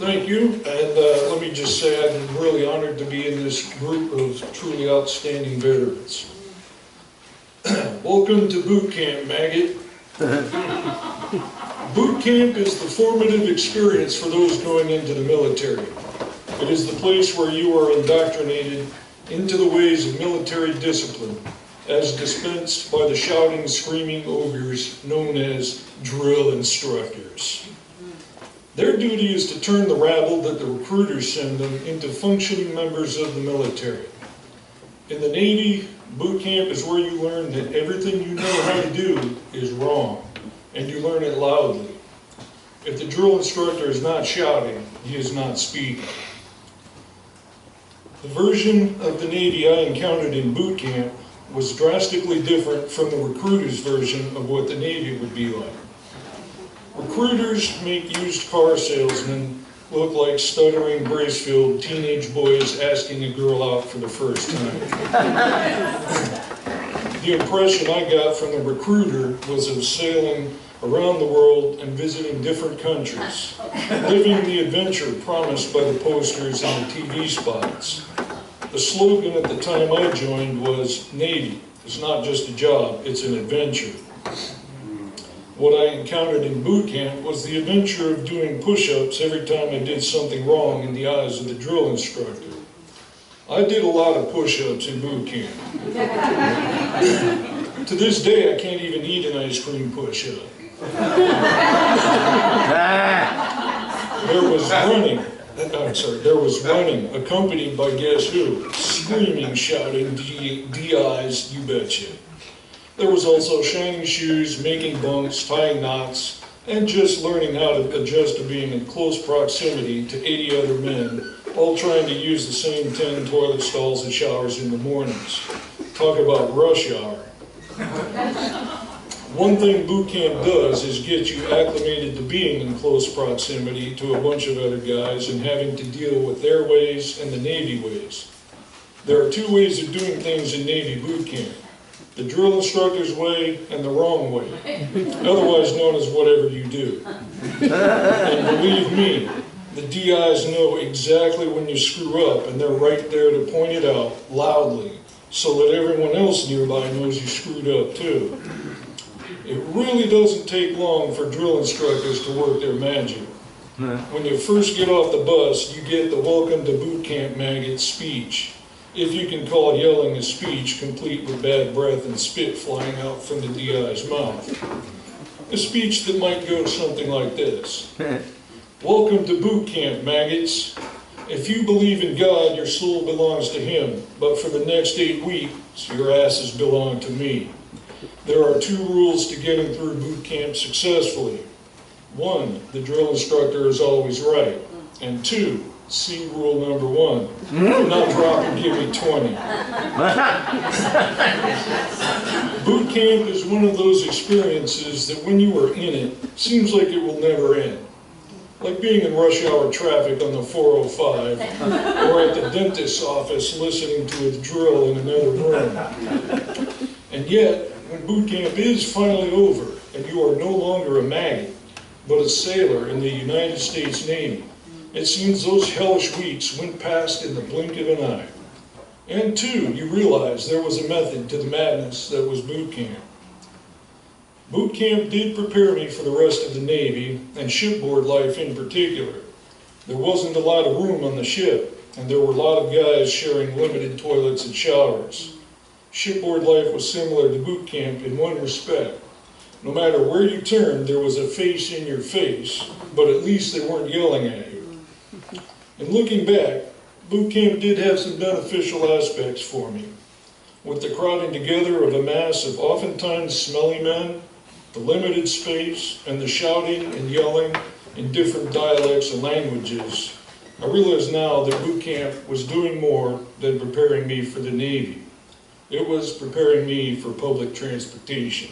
Thank you, and let me just say I'm really honored to be in this group of truly outstanding veterans. Welcome to boot camp, maggot. Boot camp is the formative experience for those going into the military. It is the place where you are indoctrinated into the ways of military discipline, as dispensed by the shouting, screaming ogres known as drill instructors. Their duty is to turn the rabble that the recruiters send them into functioning members of the military. In the Navy, boot camp is where you learn that everything you know how to do is wrong, and you learn it loudly. If the drill instructor is not shouting, he is not speaking. The version of the Navy I encountered in boot camp was drastically different from the recruiter's version of what the Navy would be like. Recruiters make used car salesmen look like stuttering Bracefield teenage boys asking a girl out for the first time. The impression I got from the recruiter was of sailing around the world and visiting different countries, living the adventure promised by the posters and the TV spots. The slogan at the time I joined was, "Navy, it's not just a job, it's an adventure." What I encountered in boot camp was the adventure of doing push-ups every time I did something wrong in the eyes of the drill instructor. I did a lot of push-ups in boot camp. To this day, I can't even eat an ice cream push-up. There was running, accompanied by guess who? Screaming, shouting, DIs, you betcha. There was also shining shoes, making bunks, tying knots, and just learning how to adjust to being in close proximity to 80 other men, all trying to use the same 10 toilet stalls and showers in the mornings. Talk about rush hour. One thing boot camp does is get you acclimated to being in close proximity to a bunch of other guys and having to deal with their ways and the Navy ways. There are two ways of doing things in Navy boot camp: the drill instructor's way and the wrong way, otherwise known as whatever you do. And believe me, the DIs know exactly when you screw up, and they're right there to point it out loudly so that everyone else nearby knows you screwed up too. It really doesn't take long for drill instructors to work their magic. When you first get off the bus, you get the "Welcome to Boot Camp, Maggot" speech, if you can call yelling a speech, complete with bad breath and spit flying out from the DI's mouth. A speech that might go something like this: "Welcome to boot camp, maggots. If you believe in God, your soul belongs to Him, but for the next 8 weeks, your asses belong to me. There are 2 rules to getting through boot camp successfully. 1, the drill instructor is always right. And 2, see rule number 1, do not drop and give me 20. Boot camp is one of those experiences that when you are in it, seems like it will never end. Like being in rush hour traffic on the 405, or at the dentist's office listening to a drill in another room. And yet, when boot camp is finally over, and you are no longer a maggot, but a sailor in the United States Navy, it seems those hellish weeks went past in the blink of an eye. And 2, you realize there was a method to the madness that was boot camp. Boot camp did prepare me for the rest of the Navy, and shipboard life in particular. There wasn't a lot of room on the ship, and there were a lot of guys sharing limited toilets and showers. Shipboard life was similar to boot camp in one respect. No matter where you turned, there was a face in your face, but at least they weren't yelling at you. And looking back, boot camp did have some beneficial aspects for me. With the crowding together of a mass of oftentimes smelly men, the limited space, and the shouting and yelling in different dialects and languages, I realize now that boot camp was doing more than preparing me for the Navy. It was preparing me for public transportation.